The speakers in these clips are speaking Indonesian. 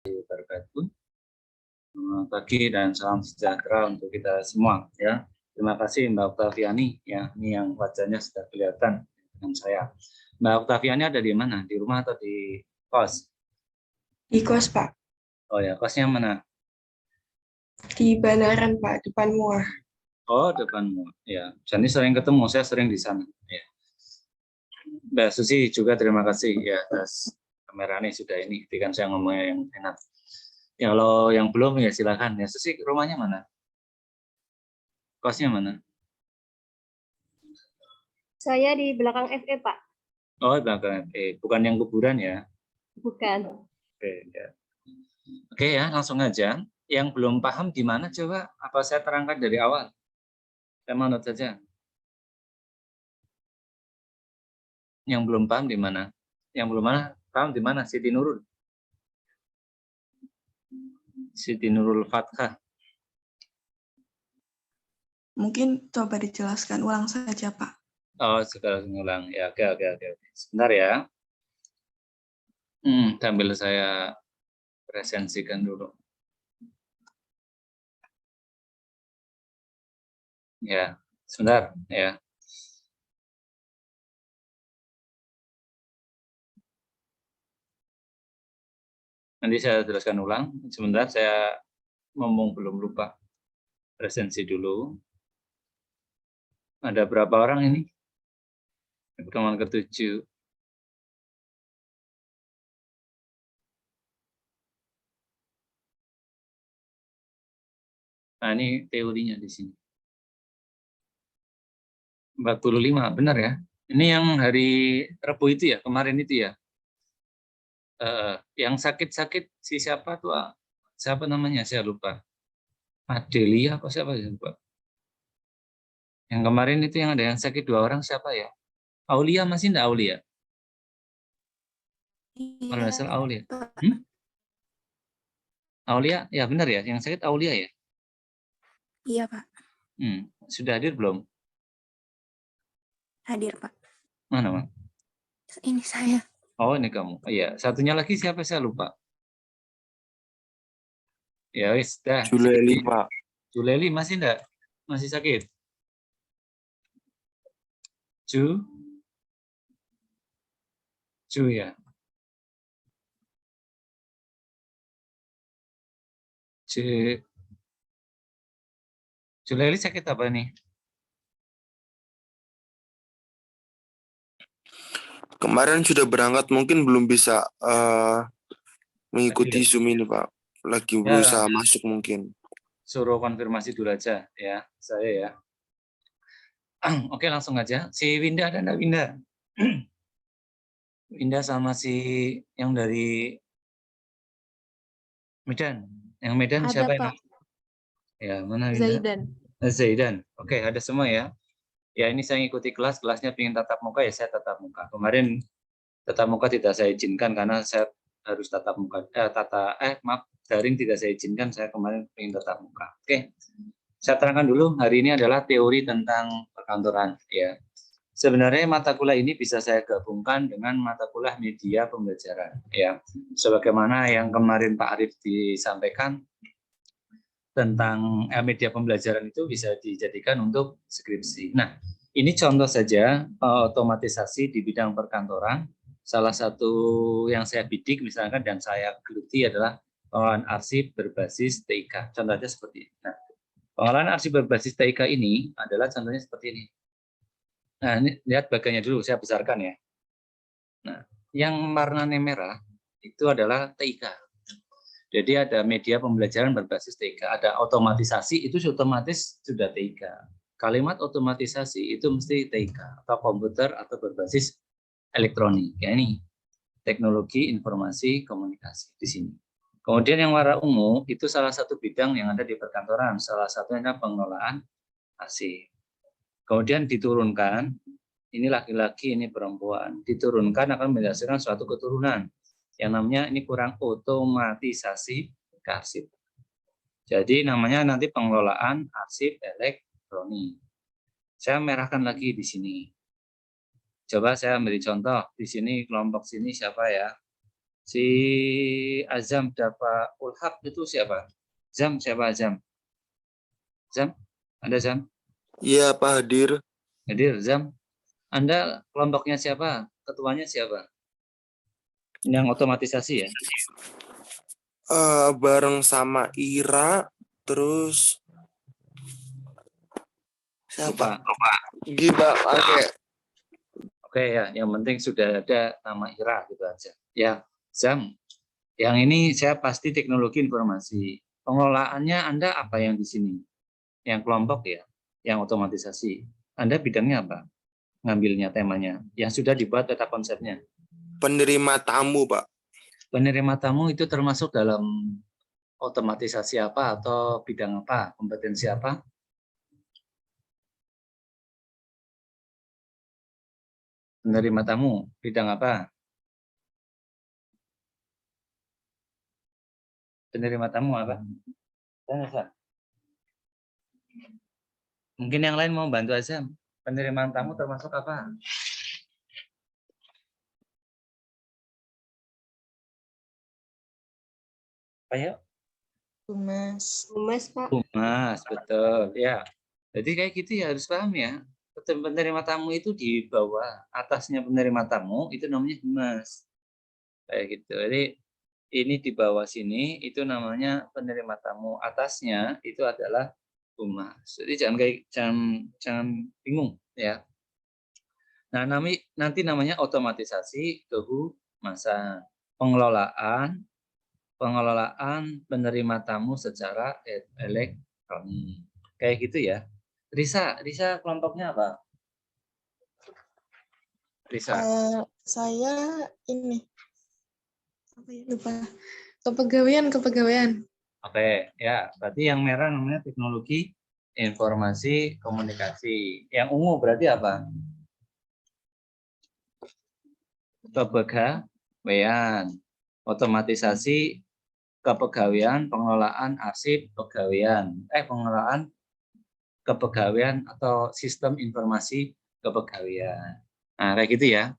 Wabarakatuh. Selamat pagi dan salam sejahtera untuk kita semua ya. Terima kasih Mbak Oktaviani ya. Ini yang wajahnya sudah kelihatan dengan saya. Mbak Oktaviani ada di mana? Di rumah atau di kos? Di kos, Pak. Oh ya, kosnya mana? Di Banaran, Pak, depan MUA. Oh, depanmu. Ya, jadi sering ketemu, saya sering di sana. Ya. Mbak Susi juga terima kasih ya atas kamera ini sudah ini. Kan saya ngomongnya yang enak. Ya, kalau yang belum ya silakan. Ya Susi, rumahnya mana? Kosnya mana? Saya di belakang FE, Pak. Oh, belakang. Bukan yang kuburan ya? Bukan. Oke, ya. Oke ya, langsung aja. Yang belum paham gimana coba? Apa saya terangkan dari awal? Saya manut saja. Yang belum paham di mana? Yang belum paham di mana? Siti Nurul. Siti Nurul Fathah. Mungkin coba dijelaskan ulang saja, Pak. Oh, sekarang ngulang. Ya, oke. Sebentar ya. Sambil saya presensikan dulu. Ya, sebentar ya. Nanti saya jelaskan ulang. Sebentar, saya ngomong belum lupa. Presensi dulu. Ada berapa orang ini? Pertemuan ke-7. Nah, ini teorinya di sini. 45, benar ya? Ini yang hari Rabu itu ya, kemarin itu ya. Yang sakit-sakit si siapa tuh? Siapa namanya? Saya lupa. Adelia apa siapa ya? Lupa. Yang kemarin itu yang ada yang sakit 2 orang siapa ya? Aulia masih enggak Aulia? Kalau nggak salah Aulia. Aulia, ya benar ya. Yang sakit Aulia ya? Iya, Pak. Sudah hadir belum? Hadir, Pak. Mana, Pak? Ini saya. Oh, ini kamu. Iya, satunya lagi siapa saya lupa. Ya wis, dah. Juleli, Pak. Juleli masih enggak? Masih sakit? Ju ya. Juleli sakit apa nih? Kemarin sudah berangkat, mungkin belum bisa mengikuti Zoom ini, Pak. Lagi berusaha masuk mungkin. Suruh konfirmasi dulu aja ya, saya ya. Oke, langsung aja. Si Winda ada enggak, Winda? Winda sama si yang dari Medan. Yang Medan Ada, siapa Pak. Ya, mana Winda? Zaidan. Oke, ada semua ya. Ya, ini saya ngikuti kelasnya pengen tatap muka ya, saya tatap muka. Kemarin tatap muka tidak saya izinkan karena saya harus tatap muka. Daring tidak saya izinkan, saya kemarin pengen tatap muka. Oke. Saya terangkan dulu, hari ini adalah teori tentang perkantoran ya. Sebenarnya mata kuliah ini bisa saya gabungkan dengan mata kuliah media pembelajaran ya. Sebagaimana yang kemarin Pak Arief disampaikan tentang media pembelajaran itu bisa dijadikan untuk skripsi. Nah, ini contoh saja otomatisasi di bidang perkantoran. Salah satu yang saya bidik misalkan dan saya geluti adalah pengolahan arsip berbasis TIK. Contohnya seperti ini. Nah, pengolahan arsip berbasis TIK ini adalah contohnya seperti ini. Nah, ini lihat bagiannya dulu, saya besarkan ya. Nah, yang warnanya merah itu adalah TIK. Jadi ada media pembelajaran berbasis TIK, ada otomatisasi itu otomatis sudah TIK. Kalimat otomatisasi itu mesti TIK atau komputer atau berbasis elektronik. Ya ini teknologi informasi komunikasi di sini. Kemudian yang warna ungu itu salah satu bidang yang ada di perkantoran, salah satunya pengelolaan arsip. Kemudian diturunkan, ini laki-laki, ini perempuan, diturunkan akan menghasilkan suatu keturunan yang namanya ini kurang otomatisasi arsip. Jadi namanya nanti pengelolaan arsip elektronik. Saya merahkan lagi di sini. Coba saya beri contoh di sini kelompok sini siapa ya? Si Azam dapat Ulhaq itu siapa? Zam, siapa Azam? Zam? Ada Zam? Iya, Pak, hadir. Hadir, Zam. Anda kelompoknya siapa? Ketuanya siapa? Yang otomatisasi ya? Bareng sama Ira, terus siapa? Giba, oke. Oke ya, yang penting sudah ada nama Ira gitu aja. Ya, Zam. Yang ini saya pasti teknologi informasi. Pengelolaannya Anda apa yang di sini? Yang kelompok ya, yang otomatisasi. Anda bidangnya apa? Ngambilnya temanya. Yang sudah dibuat peta konsepnya. Penerima tamu, Pak. Penerima tamu itu termasuk dalam otomatisasi apa atau bidang apa? Kompetensi apa? Penerima tamu, bidang apa? Penerima tamu apa? Mungkin yang lain mau bantu aja. Penerimaan tamu termasuk apa? Ayo. Humas. Humas, Pak. Humas, betul. Ya. Jadi kayak gitu ya, harus paham ya. Penerima tamu itu di bawah, atasnya penerima tamu itu namanya humas. Kayak gitu. Jadi ini di bawah sini itu namanya penerima tamu, atasnya itu adalah humas. Jadi jangan bingung ya. Nah, nanti namanya otomatisasi kehumasan. Pengelolaan penerima tamu secara elektronik. Kayak gitu ya. Risa kelompoknya apa? Risa. Saya ini apa ya, lupa. Kepegawaian. Oke, ya. Berarti yang merah namanya teknologi informasi komunikasi. Yang ungu berarti apa? Kepegawaian. Otomatisasi kepegawaian, pengelolaan arsip pegawaian. Pengelolaan kepegawaian atau sistem informasi kepegawaian. Nah, kayak gitu ya.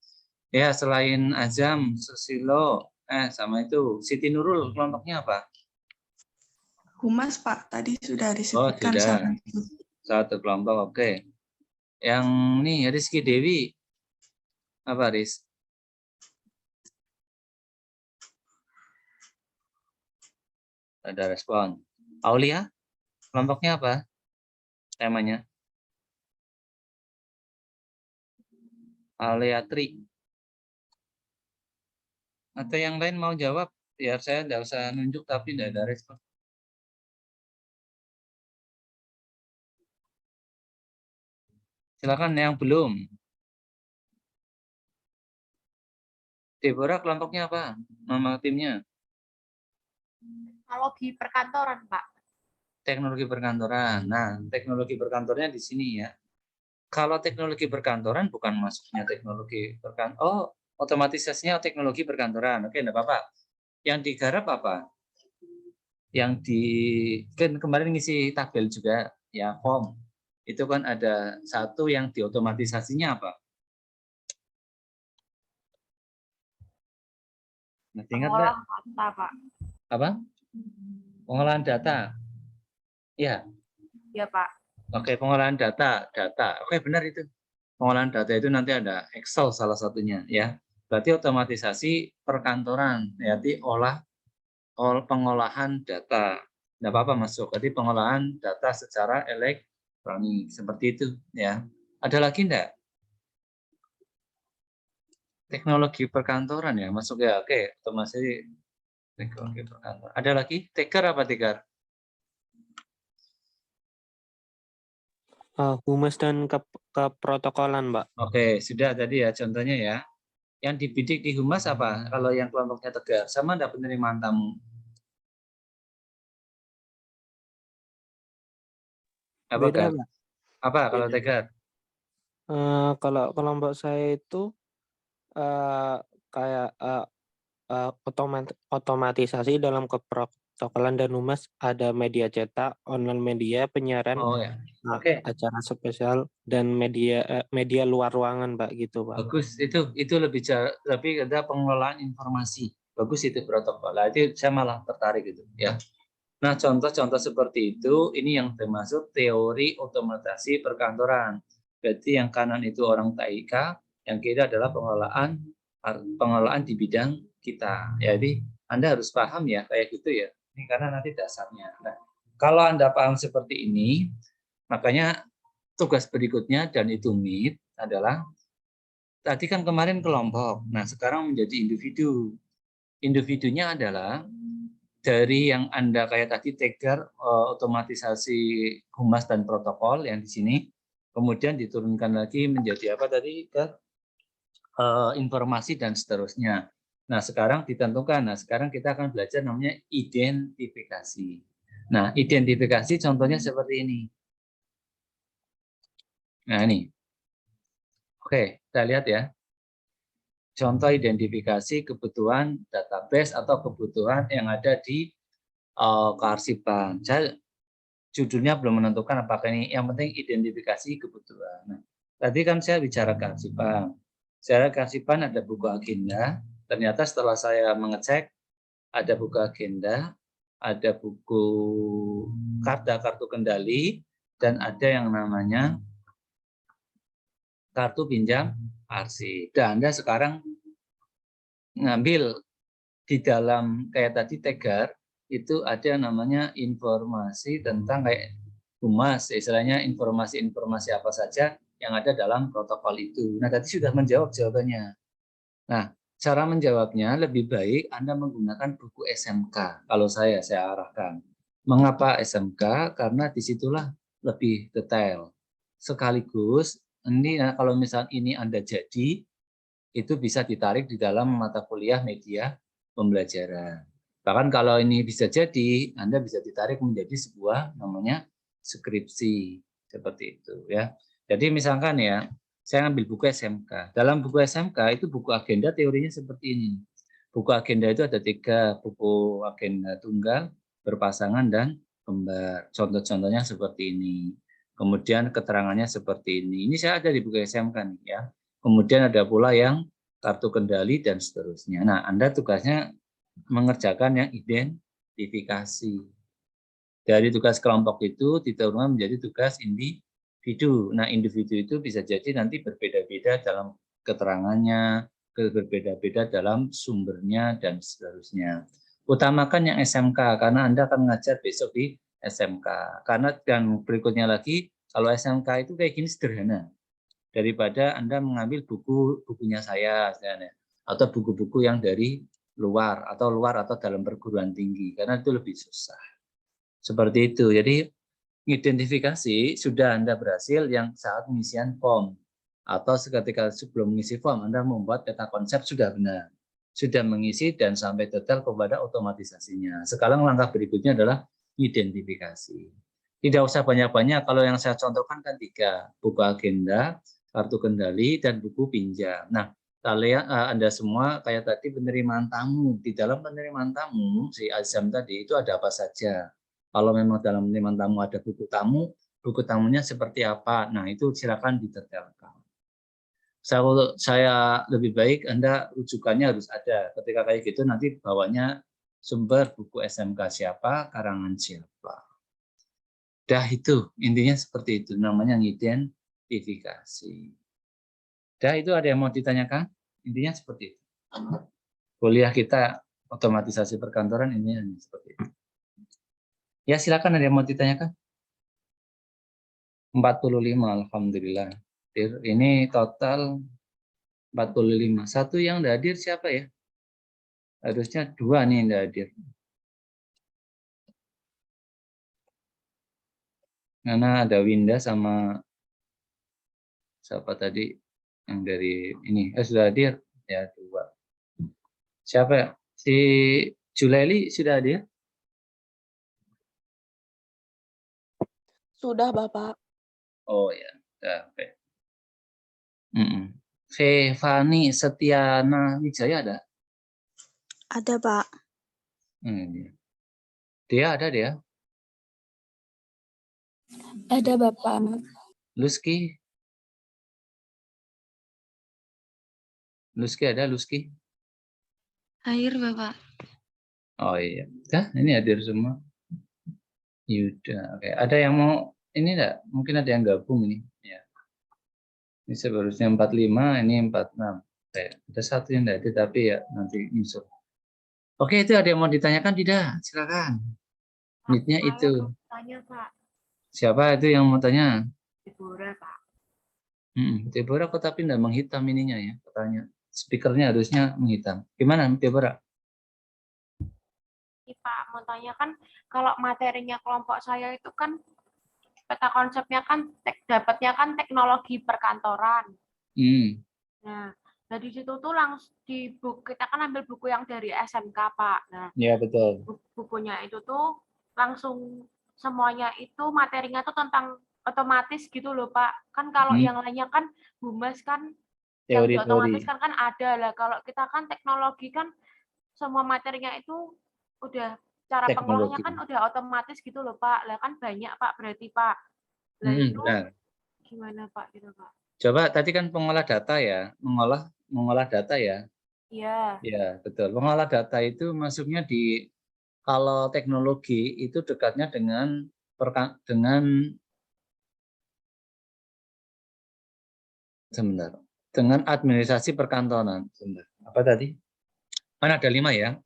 Ya, selain Azam, Susilo, sama itu Siti Nurul kelompoknya apa? Humas, Pak. Tadi sudah Oh, disebutkan sudah. Satu kelompok, oke. Yang nih Rizky Dewi apa, Riz? Ada respon. Aulia, kelompoknya apa? Temanya? Aulia Tri. Atau yang lain mau jawab? Biar saya tidak usah nunjuk tapi tidak ada respon. Silakan yang belum. Deborah kelompoknya apa? Nama timnya? Teknologi perkantoran, Pak. Teknologi perkantoran. Nah, teknologi perkantornya di sini ya. Kalau teknologi perkantoran bukan masuknya teknologi perkantoran. Oh, otomatisasinya teknologi perkantoran. Oke, enggak apa-apa. Yang digarap apa? Yang kan kemarin ngisi tabel juga ya, form. Itu kan ada satu yang diotomatisasinya apa? Masih ingat nggak? Data, Pak. Apa? Pengolahan data. Ya. Ya, Pak. Oke, pengolahan data. Oke, benar itu. Pengolahan data itu nanti ada Excel salah satunya ya. Berarti otomatisasi perkantoran, berarti pengolahan data. Tidak apa-apa masuk. Berarti pengolahan data secara elektronik seperti itu ya. Ada lagi enggak? Teknologi perkantoran ya masuk ya. Oke, otomasi teknologi perkantoran. Ada lagi? Teker apa Teker? Humas dan keprotokolan, Mbak. Oke, sudah tadi ya contohnya ya. Yang dibidik di humas apa? Kalau yang kelompoknya Tegar, sama enggak penerimaan tamu? Apa Beda, Gar? Mbak. Apa kalau Beda. Tegar? Kalau kelompok saya itu kayak otomatisasi dalam keprotokolan dan humas ada media cetak, online media, penyiaran, Oh ya. Oke. acara spesial dan media luar ruangan, Mbak, gitu, Pak. Bagus, itu lebih ada pengelolaan informasi. bagus itu protokol. Nah, itu saya malah tertarik gitu ya. Nah, contoh-contoh seperti itu ini yang termasuk teori otomatisasi perkantoran. Berarti yang kanan itu orang TIK, yang kiri adalah pengelolaan di bidang kita. Jadi Anda harus paham ya kayak gitu ya. Ini karena nanti dasarnya. Nah, kalau Anda paham seperti ini, makanya tugas berikutnya dan itu MIT adalah tadi kan kemarin kelompok. Nah, sekarang menjadi individu. Individunya adalah dari yang Anda kayak tadi taker otomatisasi humas dan protokol yang di sini, kemudian diturunkan lagi menjadi apa tadi ke informasi dan seterusnya. Nah, sekarang ditentukan. Nah, sekarang kita akan belajar namanya identifikasi. Nah, identifikasi contohnya seperti ini. Nah, ini. Oke, kita lihat ya. Contoh identifikasi kebutuhan database atau kebutuhan yang ada di kearsipan. Saya judulnya belum menentukan apakah ini, yang penting identifikasi kebutuhan. Nah, tadi kan saya bicara kearsipan. Secara kearsipan ada buku agenda. Ternyata setelah saya mengecek, ada buku agenda, ada buku kartu kendali, dan ada yang namanya kartu pinjam arsip. Dan Anda sekarang ngambil di dalam kayak tadi tegar, itu ada yang namanya informasi tentang kayak humas, istilahnya informasi-informasi apa saja yang ada dalam protokol itu. Nah, tadi sudah menjawab jawabannya. Nah, cara menjawabnya lebih baik Anda menggunakan buku SMK. Kalau saya arahkan. Mengapa SMK? Karena disitulah lebih detail. Sekaligus, ini kalau misalnya ini Anda jadi, itu bisa ditarik di dalam mata kuliah media pembelajaran. Bahkan kalau ini bisa jadi, Anda bisa ditarik menjadi sebuah namanya skripsi. Seperti itu ya. Jadi misalkan ya, saya ambil buku SMK. Dalam buku SMK itu buku agenda teorinya seperti ini. Buku agenda itu ada 3, buku agenda tunggal, berpasangan, dan kembar. Contoh-contohnya seperti ini. Kemudian keterangannya seperti ini. Ini saya ada di buku SMK nih ya. Kemudian ada pula yang kartu kendali dan seterusnya. Nah, Anda tugasnya mengerjakan yang identifikasi. Dari tugas kelompok itu diturunkan menjadi tugas individu. Nah, individu itu bisa jadi nanti berbeda-beda dalam keterangannya, berbeda-beda dalam sumbernya, dan seterusnya. Utamakan yang SMK, karena Anda akan mengajar besok di SMK. Karena dan berikutnya lagi, kalau SMK itu kayak gini sederhana. Daripada Anda mengambil bukunya saya misalnya, atau buku-buku yang dari luar atau dalam perguruan tinggi, karena itu lebih susah. Seperti itu. Jadi identifikasi sudah Anda berhasil yang saat pengisian form, atau ketika sebelum mengisi form Anda membuat peta konsep sudah benar, sudah mengisi dan sampai detail kepada otomatisasinya. Sekarang langkah berikutnya adalah identifikasi. Tidak usah banyak-banyak, kalau yang saya contohkan kan 3, buku agenda, kartu kendali, dan buku pinjam. Nah, kalian Anda semua kayak tadi penerimaan tamu. Di dalam penerimaan tamu si Azam tadi itu ada apa saja. Kalau memang dalam penerimaan tamu ada buku tamunya seperti apa. Nah, itu silakan didetailkan. Saya lebih baik Anda rujukannya harus ada. Ketika kayak gitu nanti bawanya sumber buku SMK siapa, karangan siapa. Dah itu, intinya seperti itu, namanya identifikasi. Dah itu ada yang mau ditanyakan? Intinya seperti itu. Kuliah kita otomatisasi perkantoran ini seperti itu. Ya silakan, ada yang mau ditanyakan? 45, alhamdulillah. Ini total 45. Satu yang tidak hadir siapa ya? Harusnya 2 nih yang tidak hadir. Karena ada Winda sama siapa tadi yang dari ini sudah hadir ya 2. Siapa ya? Si Juleli sudah hadir? Sudah, Bapak. Oh ya, sudah. Oke. Fani Setiana Wijaya ada? Ada, Pak. Dia ada dia? Ada, Bapak. Luski ada Luski? Hadir Bapak. Oh iya, ini hadir semua. Yuda, oke. Ada yang mau ini enggak? Mungkin ada yang gabung ini. Ya. Ini seharusnya 45, ini 46. Oke. Ada satu yang enggak ada, tapi ya nanti nyusul. Oke, itu ada yang mau ditanyakan tidak? Silakan. Mitnya itu. Tanya Pak. Siapa itu yang mau tanya? Deborah Pak. Deborah kok tapi enggak menghitam ininya ya, katanya. Speakernya harusnya menghitam. Gimana Deborah? Pak, mau tanya kan kalau materinya kelompok saya itu kan peta konsepnya kan dapatnya kan teknologi perkantoran. Nah, dari situ tuh langsung di buku kita kan ambil buku yang dari SMK Pak. Nah, ya betul. Bukunya itu tuh langsung semuanya itu materinya tuh tentang otomatis gitu loh Pak. Kan kalau yang lainnya kan humas kan yang otomatis kan ada lah. Kalau kita kan teknologi kan semua materinya itu udah cara pengolahnya kan udah otomatis gitu loh Pak. Lah kan banyak Pak berarti Pak. Lah itu gimana Pak gitu Pak? Coba tadi kan pengolah data ya, mengolah data ya. Iya. Ya, betul. Pengolah data itu masuknya di kalau teknologi itu dekatnya dengan administrasi perkantoran. Sebentar. Apa tadi? Kan ada 5 ya.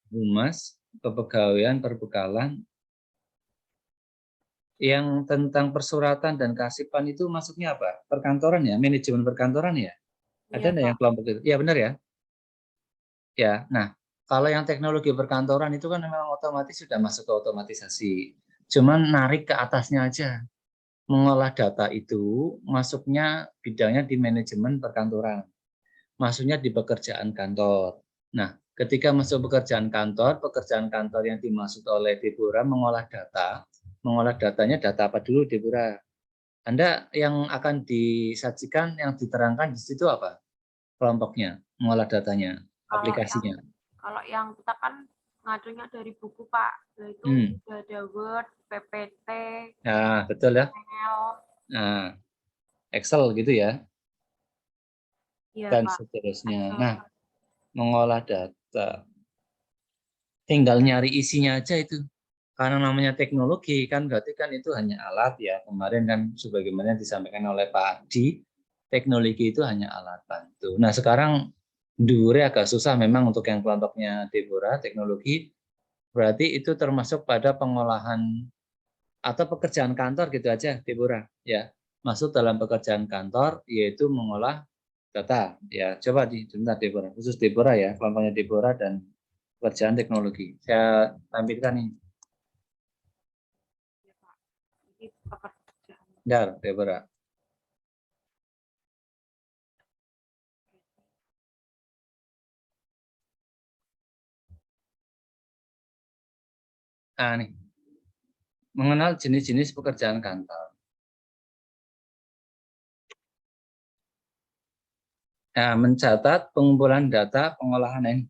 Humas, kepegawaian, perbekalan, yang tentang persuratan dan kearsipan itu masuknya apa? Perkantoran ya, manajemen perkantoran ya. Ada nggak yang kelompok itu? Ya benar ya. Ya, nah kalau yang teknologi perkantoran itu kan memang otomatis sudah masuk ke otomatisasi. Cuman narik ke atasnya aja. Mengolah data itu masuknya bidangnya di manajemen perkantoran. Masuknya di pekerjaan kantor. Nah, ketika masuk pekerjaan kantor yang dimaksud oleh Deborah mengolah data. Mengolah datanya data apa dulu Deborah? Anda yang akan disajikan, yang diterangkan di situ apa? Kelompoknya, mengolah datanya, aplikasinya. Kalau yang kita kan ngajunya dari buku Pak, itu udah ada Word, PPT, nah betul ya. Nah, Excel gitu ya. Dan Pak. seterusnya. Nah, mengolah data. Tinggal nyari isinya aja itu. Karena namanya teknologi kan berarti kan itu hanya alat ya. Kemarin kan sebagaimana disampaikan oleh Pak Adi, teknologi itu hanya alat bantu. Nah, sekarang Dure agak susah memang untuk yang kelompoknya Deborah, teknologi. Berarti itu termasuk pada pengolahan atau pekerjaan kantor gitu aja, Deborah. Ya, masuk dalam pekerjaan kantor yaitu mengolah data. Ya, coba sebentar Deborah, khusus Deborah ya, kelompoknya Deborah dan pekerjaan teknologi. Saya tampilkan ini. Bentar, Deborah. Nah, nih. Mengenal jenis-jenis pekerjaan kantor. Nah, mencatat pengumpulan data pengolahan ini.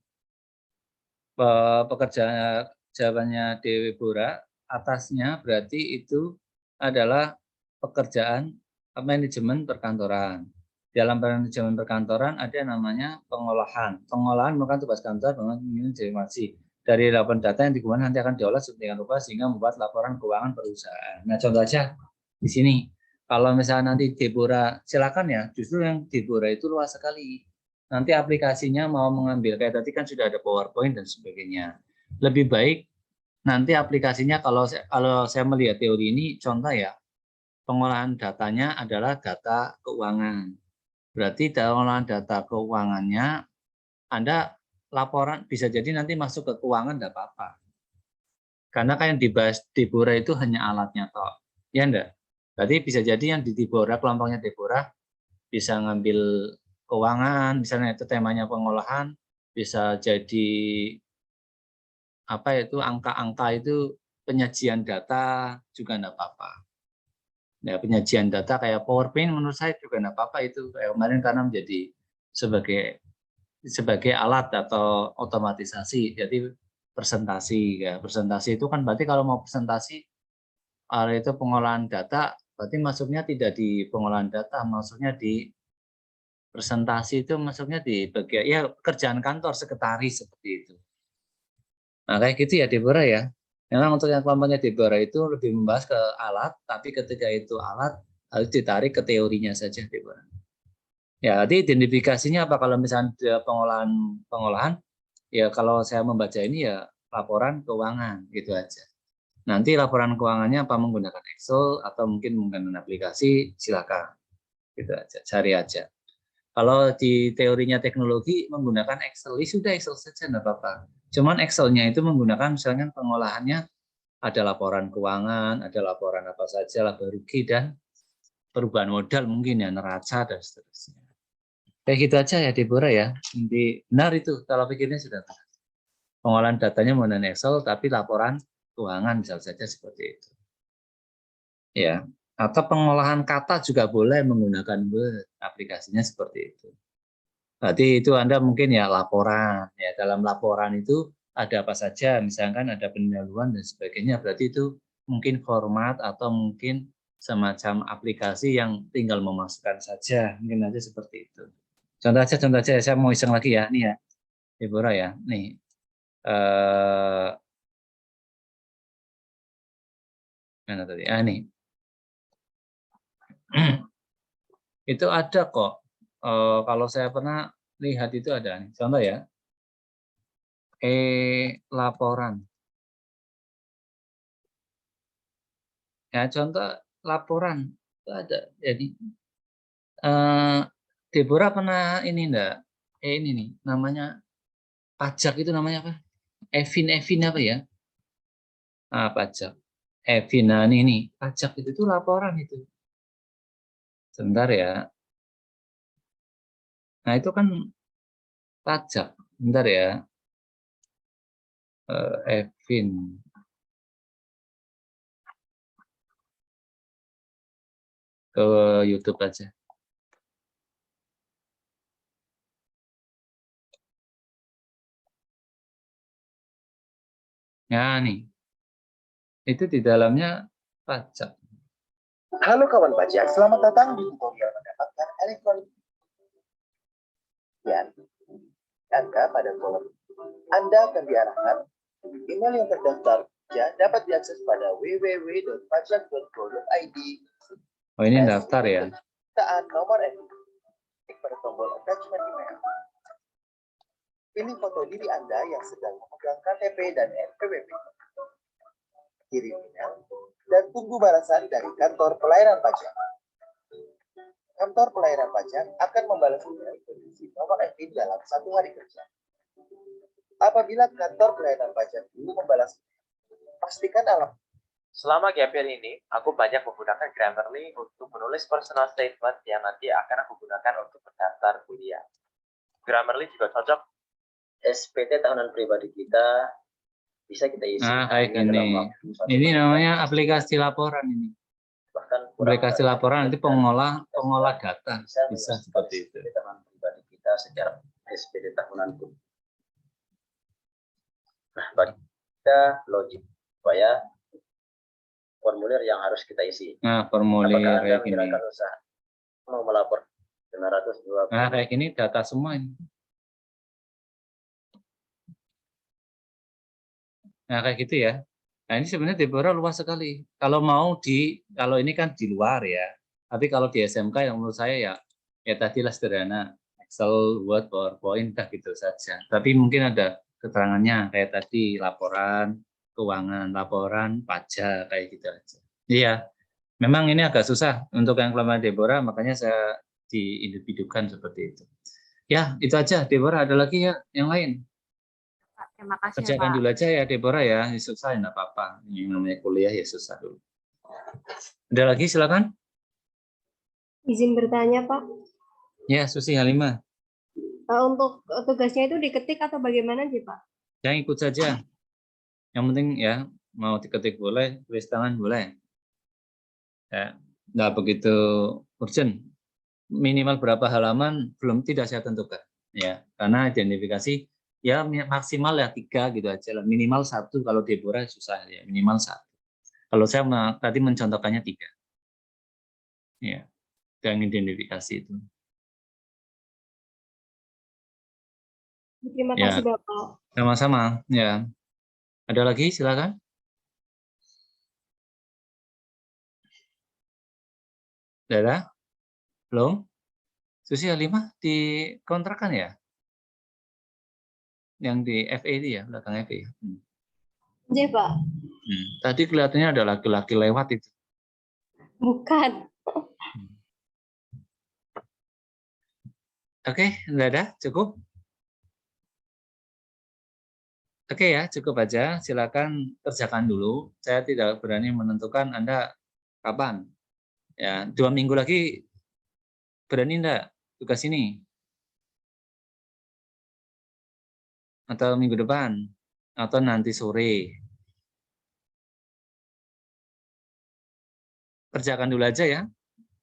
Pekerjaan jawabannya Deborah, atasnya berarti itu adalah pekerjaan manajemen perkantoran. Dalam manajemen perkantoran ada namanya pengolahan. Pengolahan merupakan tugas kantor dengan informasi. Dari laporan data yang digunakan nanti akan diolah sedemikian rupa sehingga membuat laporan keuangan perusahaan. Nah, contoh aja di sini. Kalau misalnya nanti Deborah, silakan ya. Justru yang Deborah itu luas sekali. Nanti aplikasinya mau mengambil, kayak tadi kan sudah ada PowerPoint dan sebagainya. Lebih baik nanti aplikasinya kalau saya melihat teori ini, contoh ya, pengolahan datanya adalah data keuangan. Berarti dalam pengolahan data keuangannya, Anda laporan bisa jadi nanti masuk ke keuangan tidak apa-apa. Karena kan yang dibahas Deborah itu hanya alatnya toh. Ya enggak? Berarti bisa jadi yang di Deborah, kelompoknya Deborah, bisa ngambil keuangan, misalnya itu temanya pengolahan, bisa jadi apa itu angka-angka itu penyajian data juga enggak apa-apa. Ya, penyajian data kayak PowerPoint menurut saya juga enggak apa-apa itu. Kayak kemarin karena menjadi sebagai alat atau otomatisasi. Jadi presentasi ya. Presentasi itu kan berarti kalau mau presentasi itu pengolahan data berarti masuknya tidak di pengolahan data, masuknya di presentasi itu masuknya di bagian ya kerjaan kantor sekretaris seperti itu. Nah kayak gitu ya Deborah ya. Memang untuk yang kelompoknya Deborah itu lebih membahas ke alat, tapi ketika itu alat harus ditarik ke teorinya saja Deborah. Ya, nanti identifikasinya apa kalau misalnya pengolahan ya kalau saya membaca ini ya laporan keuangan gitu aja. Nanti laporan keuangannya apa menggunakan Excel atau mungkin menggunakan aplikasi silakan. Gitu aja, cari aja. Kalau di teorinya teknologi menggunakan Excel, ya sudah Excel saja enggak apa-apa. Cuman Excelnya itu menggunakan misalnya pengolahannya ada laporan keuangan, ada laporan apa saja, laba rugi dan perubahan modal mungkin ya neraca dan seterusnya. Kayak gitu aja ya Deborah ya. Nanti benar itu kalau pikirnya sudah benar. Pengolahan datanya menggunakan Excel tapi laporan keuangan misal saja seperti itu. Ya, atau pengolahan kata juga boleh menggunakan Word, aplikasinya seperti itu. Berarti itu Anda mungkin ya laporan, ya dalam laporan itu ada apa saja, misalkan ada pendahuluan dan sebagainya, berarti itu mungkin format atau mungkin semacam aplikasi yang tinggal memasukkan saja, mungkin aja seperti itu. Contoh aja, saya mau iseng lagi ya, nih ya, Deborah ya, nih. Mana tadi? Nih. Itu ada kok. Kalau saya pernah lihat itu ada nih. Contoh ya. Laporan. Ya, contoh laporan itu ada. Jadi Deborah pernah ini enggak? Ini nih, namanya pajak itu namanya apa? Evin apa ya? Pajak. Evin, nah ini pajak itu tuh laporan itu. Sebentar ya. Nah itu kan pajak. Bentar ya. Evin. Ke YouTube aja. Ya nih. Itu di dalamnya pajak. Halo kawan pajak, selamat datang di tutorial mendapatkan elektronik. Dan angka pada kolom. Anda akan diarahkan email yang terdaftar ya dapat diakses pada www.pajak.go.id. Oh ini daftar ya. Permintaan nomor klik pada tombol attachment email. Pilih foto diri Anda yang sedang memegang KTP dan NPWP. Kirim email dan tunggu balasan dari kantor pelayanan pajak. Kantor pelayanan pajak akan membalas email berisi nomor EPIN dalam 1 hari kerja. Apabila kantor pelayanan pajak belum membalas email, pastikan alam. Selama GPL ini, aku banyak menggunakan Grammarly untuk menulis personal statement yang nanti akan aku gunakan untuk mendaftar kuliah. Grammarly juga cocok. SPT tahunan pribadi kita bisa kita isi. Nah, kayak gini. Ini namanya aplikasi laporan ini. Bahkan aplikasi laporan nanti pengolah data bisa seperti itu. Tahunan pribadi kita secara SPT tahunan pun. Nah, bagi kita logik supaya formulir yang harus kita isi. Nah, formulir kayak gini. Usaha mau melapor 920. Nah, kayak gini data semua ini. Nah, kayak gitu ya. Nah, ini sebenarnya Deborah luas sekali. Kalau ini kan di luar ya. Tapi kalau di SMK yang menurut saya ya tadilah sederhana. Excel, Word, PowerPoint, gitu saja. Tapi mungkin ada keterangannya kayak tadi laporan keuangan, laporan pajak, kayak gitu aja. Iya, memang ini agak susah untuk yang kelompok Deborah, makanya saya diindividukan seperti itu. Ya, itu aja. Deborah, ada lagi ya yang lain? Terima kasih Kerjakan Pak. dulu aja ya Deborah ya, susah ya nggak apa-apa. Yang namanya kuliah ya susah dulu. Ada lagi silakan. Izin bertanya Pak. Ya, Susi Halimah. Untuk tugasnya itu diketik atau bagaimana sih Pak? Yang ikut saja. Yang penting ya mau diketik boleh, tulis tangan boleh. Ya, nggak begitu urgent. Minimal berapa halaman tidak saya tentukan. Ya, karena identifikasi ya maksimal ya 3 gitu aja lah. Minimal 1 kalau Deborah susah ya, minimal 1. Kalau saya tadi mencontohkannya 3. Ya, yang identifikasi itu. Terima Ya, kasih Bapak. sama-sama. Ya, ada lagi? Silakan. Dadah, belum? Susi Halimah dikontrakan ya? Yang di FE itu ya, belakang FE. Iya Pak. Tadi kelihatannya ada laki-laki lewat itu. Bukan. Oke, dadah, cukup. Oke ya, cukup aja. Silakan kerjakan dulu. Saya tidak berani menentukan Anda kapan. Ya, 2 minggu lagi berani enggak tugas ini? Atau minggu depan? Atau nanti sore? Kerjakan dulu aja ya.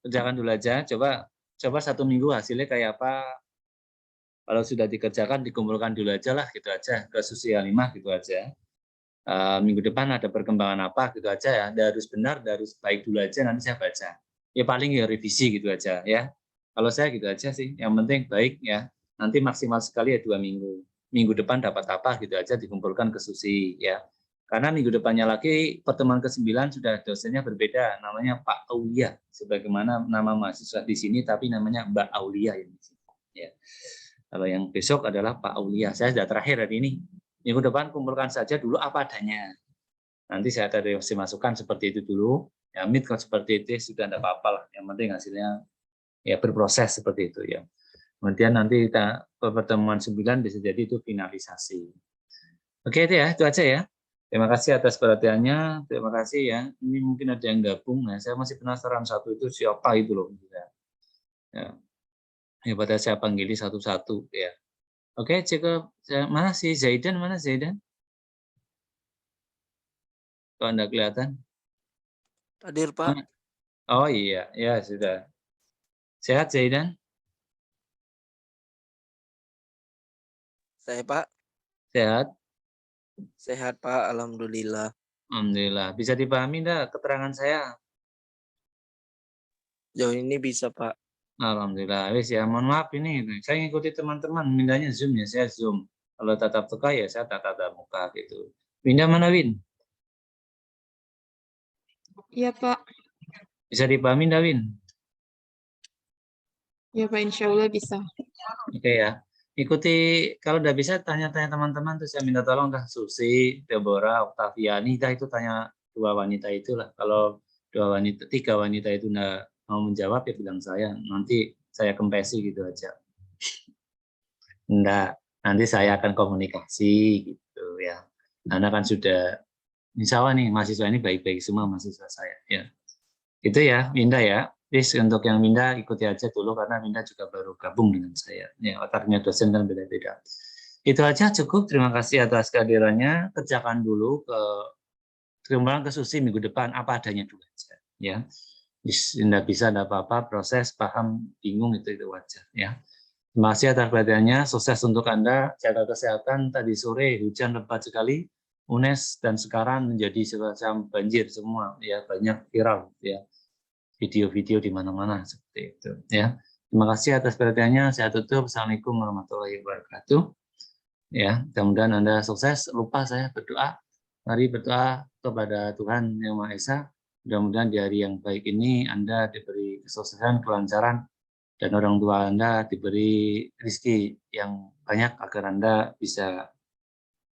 Kerjakan dulu aja. Coba 1 minggu hasilnya kayak apa. Kalau sudah dikerjakan, dikumpulkan dulu aja lah, gitu aja. Ke Susi Halimah, gitu aja. Minggu depan ada perkembangan apa, gitu aja ya. Harus benar, harus baik dulu aja, nanti saya baca. Ya paling ya revisi gitu aja ya. Kalau saya gitu aja sih. Yang penting baik ya. Nanti maksimal sekali ya 2 minggu. Minggu depan dapat apa gitu aja dikumpulkan ke Susi ya. Karena minggu depannya lagi pertemuan ke-9 sudah dosennya berbeda, namanya Pak Aulia. Sebagaimana nama mahasiswa di sini, tapi namanya Mbak Aulia ya. Kalau yang besok adalah Pak Aulia. Saya sudah terakhir hari ini. Minggu depan kumpulkan saja dulu apa adanya. Nanti saya ada reaksi masukan seperti itu dulu. Ya, kalau seperti itu sudah tidak apa-apa lah. Yang penting hasilnya ya berproses seperti itu ya. Kemudian nanti kita pertemuan 9 bisa jadi itu finalisasi. Oke itu aja ya. Terima kasih atas perhatiannya. Terima kasih ya. Ini mungkin ada yang gabung. Nah, saya masih penasaran satu itu siapa itu loh. Ya, pada saya panggili satu-satu ya. Oke, cukup. Mana si Zaidan? Mana Zaidan? Kalau Anda kelihatan. Hadir, Pak. Oh iya, ya sudah. Sehat Zaidan? Saya, Pak. Sehat? Sehat, Pak. Alhamdulillah. Alhamdulillah. Bisa dipahami enggak keterangan saya? Jauh ini bisa, Pak. Alhamdulillah. Wis ya, mohon maaf ini. Saya ngikuti teman-teman, mintanya Zoom ya, saya Zoom. Kalau tatap muka ya saya tatap muka gitu. Winda mana Win? Iya, Pak. Bisa dipahami enggak Win? Ya, Pak. Insya Allah bisa. Oke ya. Ikuti, kalau udah bisa tanya-tanya teman-teman tuh saya minta tolong dah Susi, Deborah, Octaviani, dah itu tanya 2 wanita itulah. Kalau 3 wanita itu enggak mau menjawab ya bilang saya, nanti saya kempesi gitu aja. Enggak, nanti saya akan komunikasi gitu ya. Karena kan sudah, insya Allah nih mahasiswa ini baik-baik semua mahasiswa saya ya. Itu ya, Winda ya. Please untuk yang Winda ikuti aja dulu karena Winda juga baru gabung dengan saya. Ya, otaknya dosen kan beda-beda. Itu aja cukup. Terima kasih atas kehadirannya. Kerjakan dulu kembali ke Susi minggu depan apa adanya dulu aja. Ya, tidak bisa ada apa-apa. Proses paham bingung itu wajar. Ya. Terima kasih atas perhatiannya. Sukses untuk Anda. Jaga kesehatan. Tadi sore hujan lebat sekali. UNES dan sekarang menjadi semacam banjir semua. Ya, banyak viral. Ya. Video-video di mana-mana seperti itu ya. Terima kasih atas perhatiannya. Saya tutup. Assalamualaikum warahmatullahi wabarakatuh. Ya, mudah-mudahan Anda sukses. Lupa saya berdoa. Mari berdoa kepada Tuhan Yang Maha Esa. Mudah-mudahan di hari yang baik ini Anda diberi kesuksesan, kelancaran, dan orang tua Anda diberi rezeki yang banyak agar Anda bisa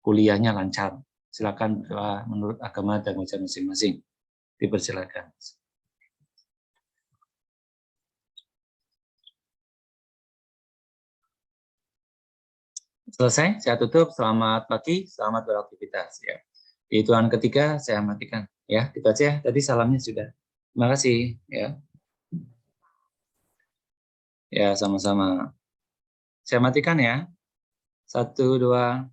kuliahnya lancar. Silakan berdoa menurut agama dan masing-masing. Dipersilakan. Selesai, saya tutup. Selamat pagi, selamat beraktivitas. Ya. Di hitungan ketiga, saya matikan. Ya, itu aja. Tadi salamnya sudah. Terima kasih. Ya, ya sama-sama. Saya matikan ya. 1, 2.